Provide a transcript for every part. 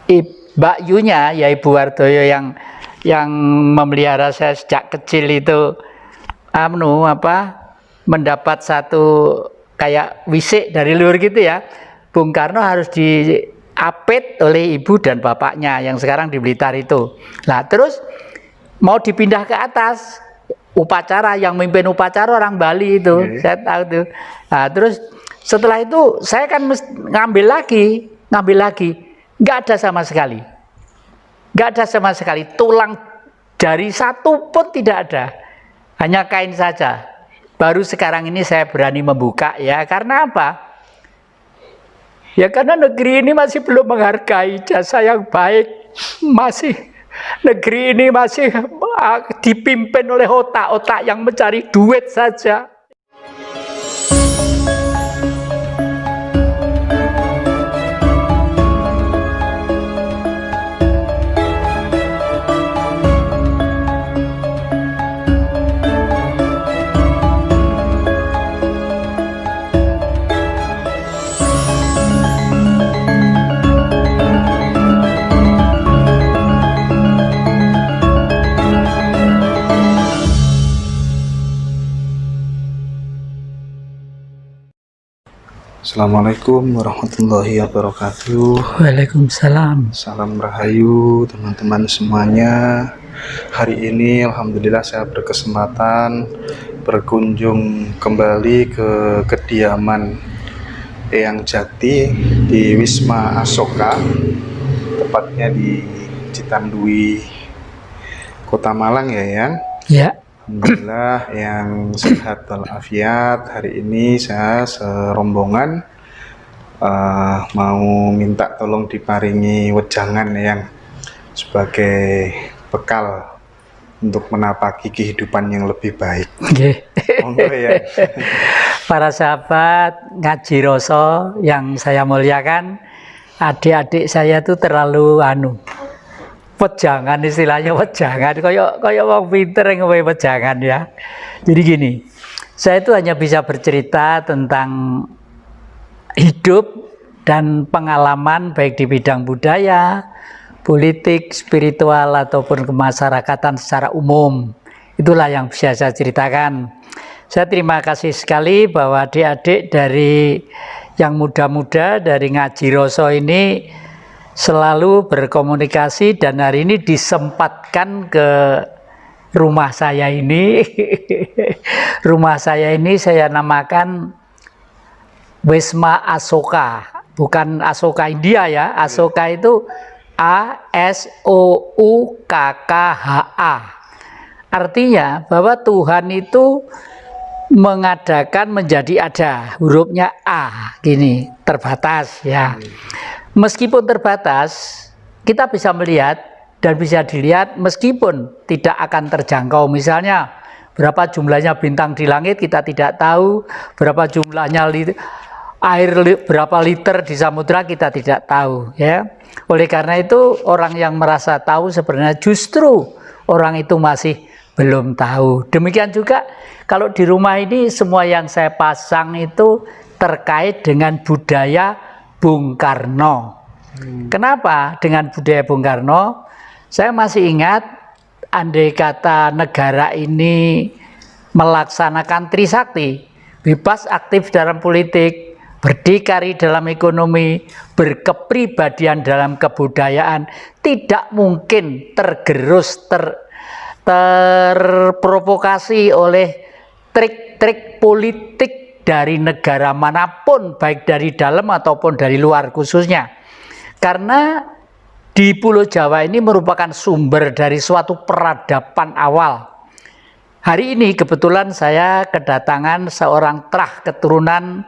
Mbak Yunya, ya Ibu Wardoyo yang memelihara saya sejak kecil itu mendapat satu kayak wisik dari luar gitu ya. Bung Karno harus diapit oleh ibu dan bapaknya yang sekarang di Blitar itu. Nah, terus mau dipindah ke atas, upacara yang mimpin upacara orang Bali itu, saya tahu tuh. Nah, terus setelah itu saya kan ngambil lagi, nggak ada sama sekali, tulang jari satu pun tidak ada, hanya kain saja. Baru sekarang ini saya berani membuka ya, karena apa? Ya karena negeri ini masih belum menghargai jasa yang baik, negeri ini masih dipimpin oleh otak-otak yang mencari duit saja. Assalamualaikum warahmatullahi wabarakatuh. Waalaikumsalam. Salam rahayu teman-teman semuanya. Hari ini alhamdulillah saya berkesempatan berkunjung kembali ke kediaman Eyang Jati di Wisma Asoka, tepatnya di Citandui, Kota Malang ya, Yang. Ya. Alhamdulillah yang sehat walafiat. Hari ini saya serombongan mau minta tolong diparingi wejangan yang sebagai bekal untuk menapaki kehidupan yang lebih baik. Monggo ya. Para sahabat ngaji Roso yang saya muliakan, adik-adik saya tuh terlalu wejangan, istilahnya wejangan, kayak wong pinter yang wejangan ya. Jadi gini, saya itu hanya bisa bercerita tentang hidup dan pengalaman baik di bidang budaya, politik, spiritual ataupun kemasyarakatan secara umum. Itulah yang bisa saya ceritakan. Saya terima kasih sekali bahwa adik-adik dari yang muda-muda dari ngaji Roso ini selalu berkomunikasi, dan hari ini disempatkan ke rumah saya ini. Rumah saya ini saya namakan Wisma Asoka, bukan Asoka India ya. Asoka itu ASOUKKHA. Artinya bahwa Tuhan itu mengadakan menjadi ada, hurufnya A gini, terbatas ya. Meskipun terbatas, kita bisa melihat dan bisa dilihat meskipun tidak akan terjangkau. Misalnya berapa jumlahnya bintang di langit kita tidak tahu, berapa jumlahnya air berapa liter di samudra kita tidak tahu ya. Oleh karena itu orang yang merasa tahu sebenarnya justru orang itu masih belum tahu. Demikian juga kalau di rumah ini semua yang saya pasang itu terkait dengan budaya Bung Karno. Kenapa dengan budaya Bung Karno? Saya masih ingat, andai kata negara ini melaksanakan Trisakti, bebas aktif dalam politik, berdikari dalam ekonomi, berkepribadian dalam kebudayaan, tidak mungkin tergerus, terprovokasi oleh trik-trik politik dari negara manapun, baik dari dalam ataupun dari luar khususnya. Karena di Pulau Jawa ini merupakan sumber dari suatu peradaban awal. Hari ini kebetulan saya kedatangan seorang terah keturunan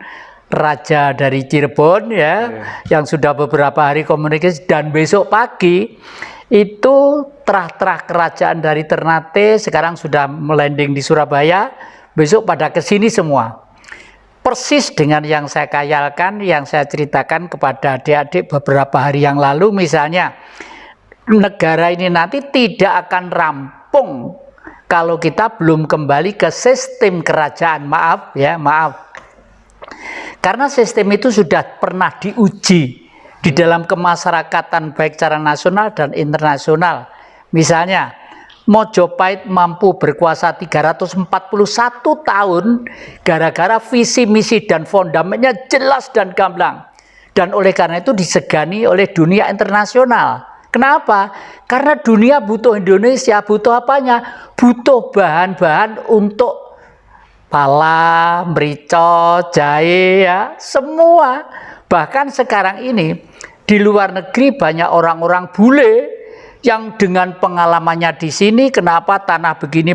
raja dari Cirebon ya, yang sudah beberapa hari komunikasi, dan besok pagi itu terah-terah kerajaan dari Ternate sekarang sudah melanding di Surabaya, besok pada kesini semua. Persis dengan yang saya khayalkan, yang saya ceritakan kepada adik-adik beberapa hari yang lalu. Misalnya, negara ini nanti tidak akan rampung kalau kita belum kembali ke sistem kerajaan. Maaf. Karena sistem itu sudah pernah diuji di dalam kemasyarakatan baik secara nasional dan internasional. Misalnya, Mojopahit mampu berkuasa 341 tahun gara-gara visi misi dan fondamennya jelas dan gamblang. Dan oleh karena itu disegani oleh dunia internasional. Kenapa? Karena dunia butuh Indonesia, butuh apanya? Butuh bahan-bahan untuk pala, merica, jahe, ya, semua. Bahkan sekarang ini di luar negeri banyak orang-orang bule yang dengan pengalamannya di sini, kenapa tanah begini,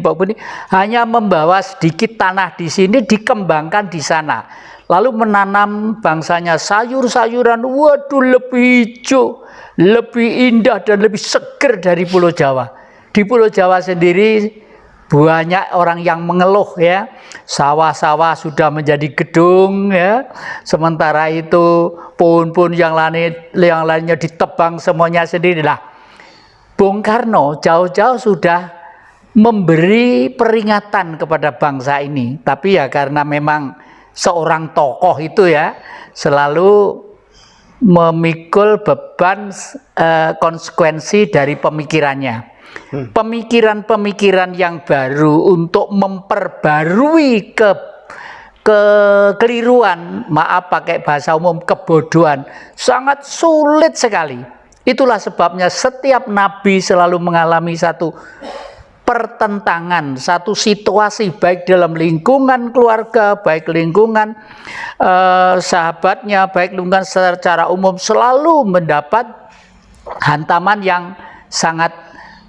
hanya membawa sedikit tanah di sini dikembangkan di sana, lalu menanam bangsanya sayur-sayuran, waduh lebih hijau, lebih indah dan lebih seger dari Pulau Jawa. Di Pulau Jawa sendiri banyak orang yang mengeluh, ya, sawah-sawah sudah menjadi gedung, ya, sementara itu pohon-pohon yang lainnya ditebang semuanya sendirilah. Bung Karno jauh-jauh sudah memberi peringatan kepada bangsa ini, tapi ya karena memang seorang tokoh itu ya selalu memikul beban konsekuensi dari pemikirannya. Pemikiran-pemikiran yang baru untuk memperbarui kekeliruan, maaf pakai bahasa umum, kebodohan, sangat sulit sekali. Itulah sebabnya setiap nabi selalu mengalami satu pertentangan, satu situasi baik dalam lingkungan keluarga, baik lingkungan sahabatnya, baik lingkungan secara umum, selalu mendapat hantaman yang sangat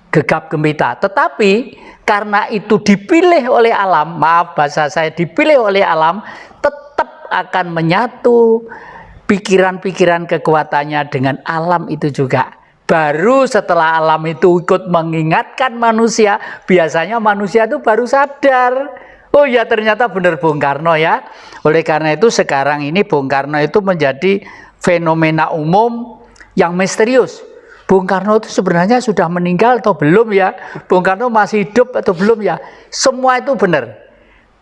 gegap gempita. Tetapi karena itu dipilih oleh alam, maaf bahasa saya, dipilih oleh alam, tetap akan menyatu pikiran-pikiran kekuatannya dengan alam itu juga. Baru setelah alam itu ikut mengingatkan manusia, biasanya manusia itu baru sadar, oh ya ternyata benar Bung Karno ya. Oleh karena itu sekarang ini Bung Karno itu menjadi fenomena umum yang misterius. Bung Karno itu sebenarnya sudah meninggal atau belum ya? Bung Karno masih hidup atau belum ya? Semua itu benar.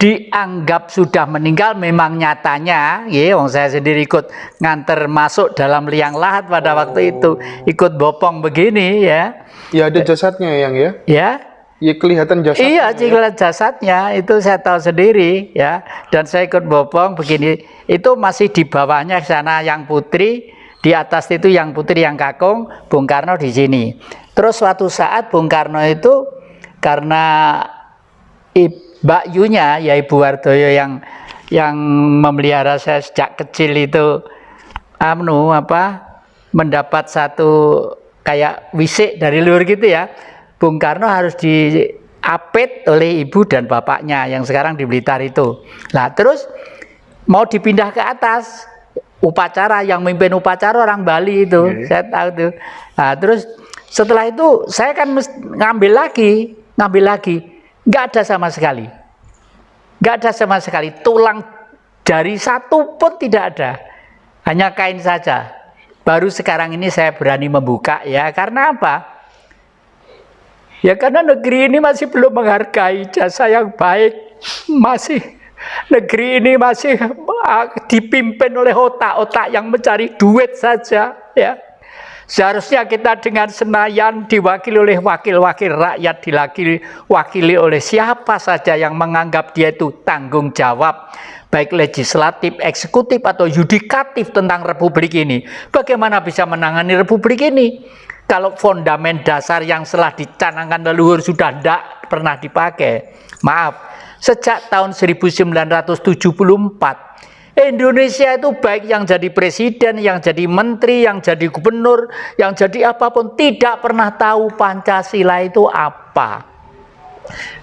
Dianggap sudah meninggal, memang nyatanya, ya, saya sendiri ikut nganter masuk dalam liang lahat pada waktu itu, ikut bopong begini, ya. Ya ada jasadnya yang ya. Ya. Ya kelihatan jasadnya. Iya, kelihatan jasadnya itu saya tahu sendiri, ya. Dan saya ikut bopong begini, itu masih di bawahnya sana yang putri, di atas itu yang putri yang kakung, Bung Karno di sini. Terus suatu saat Bung Karno itu karena Mbak Yunya, ya Ibu Wardoyo yang memelihara saya sejak kecil itu, mendapat satu kayak wisik dari luar gitu ya. Bung Karno harus diapit oleh ibu dan bapaknya yang sekarang di Blitar itu. Nah terus mau dipindah ke atas, upacara, yang mimpin upacara orang Bali itu, saya tahu tuh. Nah terus setelah itu saya kan ngambil lagi. Nggak ada sama sekali. Nggak ada sama sekali. Tulang jari satu pun tidak ada. Hanya kain saja. Baru sekarang ini saya berani membuka ya. Karena apa? Ya karena negeri ini masih belum menghargai jasa yang baik. Negeri ini masih dipimpin oleh otak-otak yang mencari duit saja ya. Seharusnya kita dengan Senayan diwakili oleh wakil-wakil rakyat, diwakili oleh siapa saja yang menganggap dia itu tanggung jawab, baik legislatif, eksekutif, atau yudikatif tentang republik ini. Bagaimana bisa menangani republik ini? Kalau fondamen dasar yang telah dicanangkan leluhur sudah tidak pernah dipakai. Maaf, sejak tahun 1974, Indonesia itu baik yang jadi presiden, yang jadi menteri, yang jadi gubernur, yang jadi apapun, tidak pernah tahu Pancasila itu apa.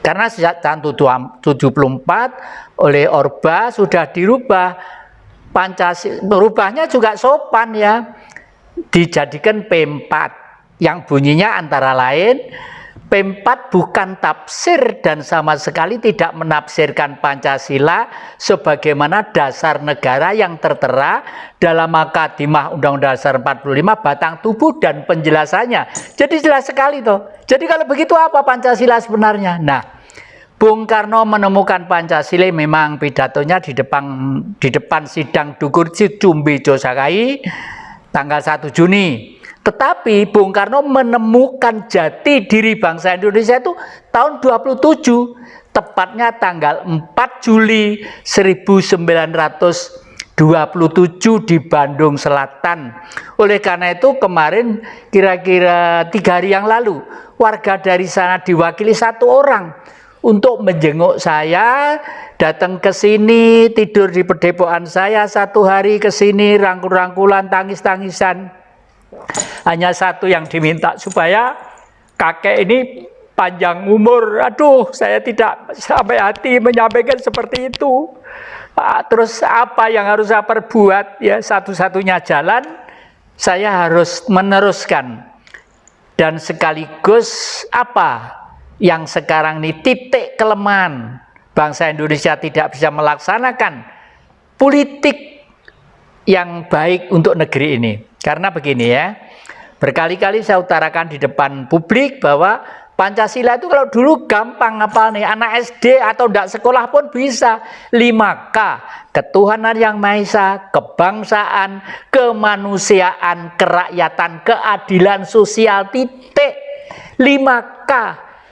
Karena sejak tahun 74 oleh Orba sudah dirubah. Pancasila, berubahnya juga sopan ya. Dijadikan P4 yang bunyinya antara lain, P4 bukan tafsir dan sama sekali tidak menafsirkan Pancasila sebagaimana dasar negara yang tertera dalam Makadimah Undang-Undang Dasar 45 batang tubuh dan penjelasannya. Jadi jelas sekali toh. Jadi kalau begitu apa Pancasila sebenarnya? Nah, Bung Karno menemukan Pancasila memang pidatonya di depan sidang Dukur Cumbi Josakai. tanggal 1 Juni. Tetapi Bung Karno menemukan jati diri bangsa Indonesia itu tahun 27, tepatnya tanggal 4 Juli 1927 di Bandung Selatan. Oleh karena itu kemarin kira-kira 3 hari yang lalu, warga dari sana diwakili 1 orang untuk menjenguk saya, datang ke sini, tidur di pedepokan saya 1 hari ke sini, rangkul-rangkulan, tangis-tangisan. Hanya 1 yang diminta, supaya kakek ini panjang umur. Aduh, saya tidak sampai hati menyampaikan seperti itu. Terus apa yang harus saya perbuat? Ya, satu-satunya jalan saya harus meneruskan. Dan sekaligus apa yang sekarang ini titik kelemahan bangsa Indonesia tidak bisa melaksanakan politik yang baik untuk negeri ini. Karena begini ya, berkali-kali saya utarakan di depan publik bahwa Pancasila itu kalau dulu gampang ngapal nih, anak SD atau tidak sekolah pun bisa. 5K, ketuhanan yang Maha Esa, kebangsaan, kemanusiaan, kerakyatan, keadilan sosial, titik. 5K.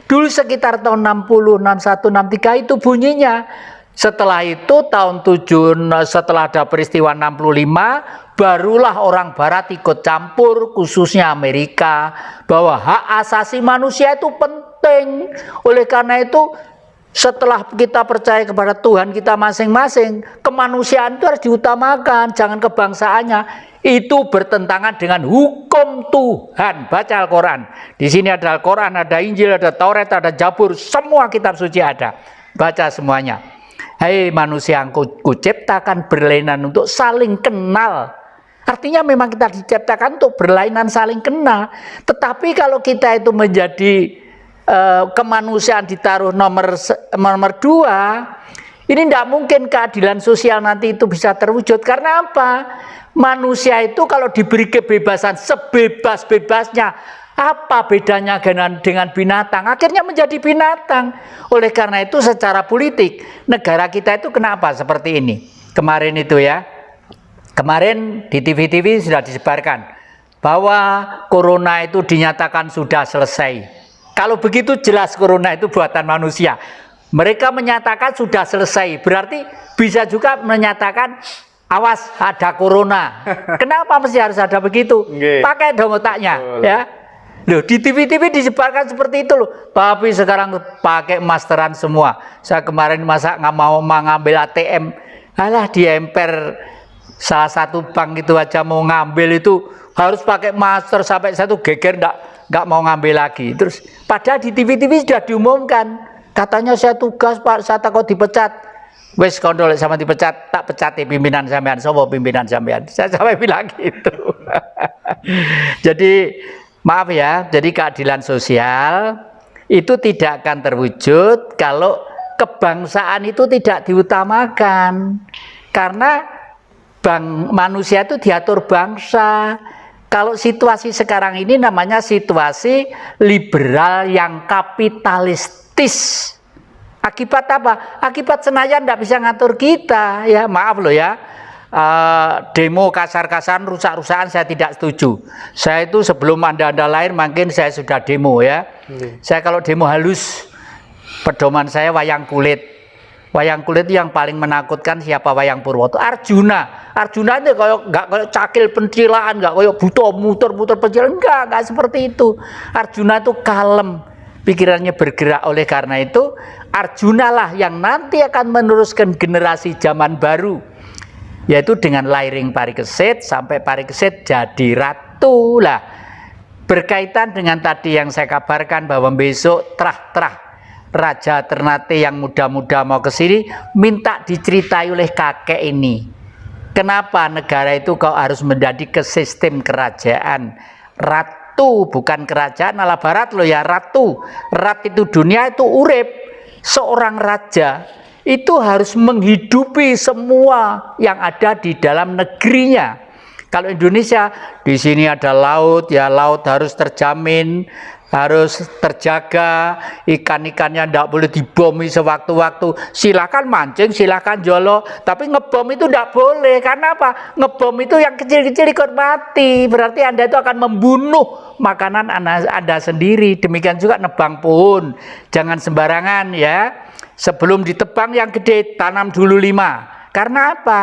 Dulu sekitar tahun 60, 61, 63 itu bunyinya. Setelah itu tahun 7, setelah ada peristiwa 65, barulah orang barat ikut campur, khususnya Amerika, bahwa hak asasi manusia itu penting. Oleh karena itu, setelah kita percaya kepada Tuhan kita masing-masing, kemanusiaan itu harus diutamakan, jangan kebangsaannya. Itu bertentangan dengan hukum Tuhan. Baca Al-Quran. Di sini ada Al-Quran, ada Injil, ada Taurat, ada Zabur, semua kitab suci ada. Baca semuanya. Hei manusia yang kuciptakan berlainan untuk saling kenal. Artinya memang kita diciptakan untuk berlainan saling kenal. Tetapi kalau kita itu menjadi kemanusiaan ditaruh nomor 2, ini tidak mungkin keadilan sosial nanti itu bisa terwujud. Karena apa? Manusia itu kalau diberi kebebasan sebebas-bebasnya, apa bedanya dengan binatang? Akhirnya menjadi binatang. Oleh karena itu secara politik, negara kita itu kenapa seperti ini? Kemarin itu ya, kemarin di TV-TV sudah disebarkan bahwa corona itu dinyatakan sudah selesai. Kalau begitu jelas corona itu buatan manusia. Mereka menyatakan sudah selesai, berarti bisa juga menyatakan awas ada corona. Kenapa mesti harus ada begitu? Pakai dong otaknya, ya. Loh, di TV-TV disebarkan seperti itu loh. Tapi sekarang pakai masteran semua. Saya kemarin masa nggak mau mengambil ATM, alah diemper salah satu bank itu aja mau ngambil itu harus pakai master, sampai satu geger nggak mau ngambil lagi. Terus padahal di TV-TV sudah diumumkan, katanya saya tugas Pak, saya takut dipecat. Wes kondol sama dipecat, tak pecat pimpinan sampean, sopo pimpinan sampean. Saya sampai bilang gitu. Jadi maaf ya, jadi keadilan sosial itu tidak akan terwujud kalau kebangsaan itu tidak diutamakan. Karena manusia itu diatur bangsa. Kalau situasi sekarang ini namanya situasi liberal yang kapitalistis. Akibat apa? Akibat Senayan tidak bisa ngatur kita, ya maaf loh ya. Demo kasar-kasaran, rusak-rusakan saya tidak setuju. Saya itu sebelum anda lahir mungkin saya sudah demo ya. Saya kalau demo halus, pedoman saya wayang kulit. Wayang kulit yang paling menakutkan siapa? Wayang Purwoto. Arjuna. Arjuna itu nggak kayak cakil pencilaan, nggak kayak buto muter-muter pencilaan, nggak seperti itu. Arjuna itu kalem, pikirannya bergerak. Oleh karena itu Arjuna lah yang nanti akan meneruskan generasi zaman baru, yaitu dengan lahiring Parikesit sampai Parikesit jadi ratu lah. Berkaitan dengan tadi yang saya kabarkan bahwa besok terah-terah Raja Ternate yang muda-muda mau ke sini minta diceritai oleh kakek ini. Kenapa negara itu kau harus menjadi ke sistem kerajaan? Ratu bukan kerajaan ala barat loh ya, ratu. Rat itu dunia, itu urip. Seorang raja itu harus menghidupi semua yang ada di dalam negerinya. Kalau Indonesia di sini ada laut, ya laut harus terjamin. harus terjaga, ikan-ikannya tidak boleh dibomi sewaktu-waktu. Silakan mancing, silakan jolo, tapi ngebom itu tidak boleh. Karena apa? Ngebom itu yang kecil-kecil ikut mati, berarti Anda itu akan membunuh makanan Anda sendiri. Demikian juga nebang pohon, jangan sembarangan ya. Sebelum ditebang yang gede, tanam dulu 5. Karena apa?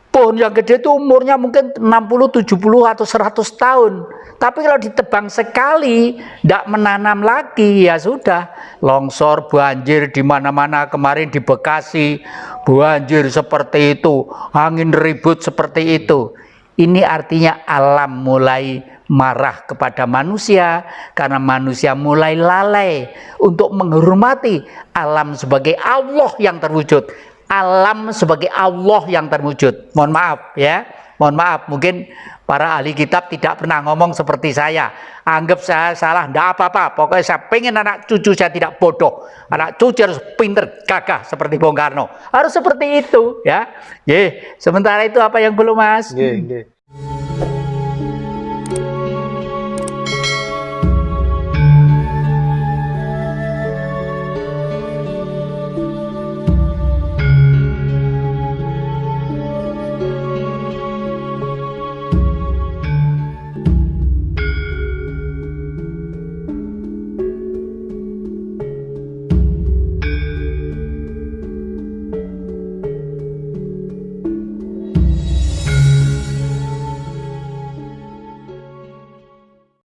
Pohon yang gede itu umurnya mungkin 60, 70 atau 100 tahun. Tapi kalau ditebang sekali, tidak menanam lagi, ya sudah. Longsor, banjir di mana-mana. Kemarin di Bekasi, banjir seperti itu. Angin ribut seperti itu. Ini artinya alam mulai marah kepada manusia. Karena manusia mulai lalai untuk menghormati alam sebagai Allah yang terwujud. Alam sebagai Allah yang terwujud. Mohon maaf ya, mohon maaf, mungkin para ahli kitab tidak pernah ngomong seperti saya. Anggap saya salah, tidak apa-apa. Pokoknya saya pengen anak cucu saya tidak bodoh, anak cucu harus pinter, gagah seperti Bung Karno. Harus seperti itu ya. Sementara itu apa yang belum, Mas?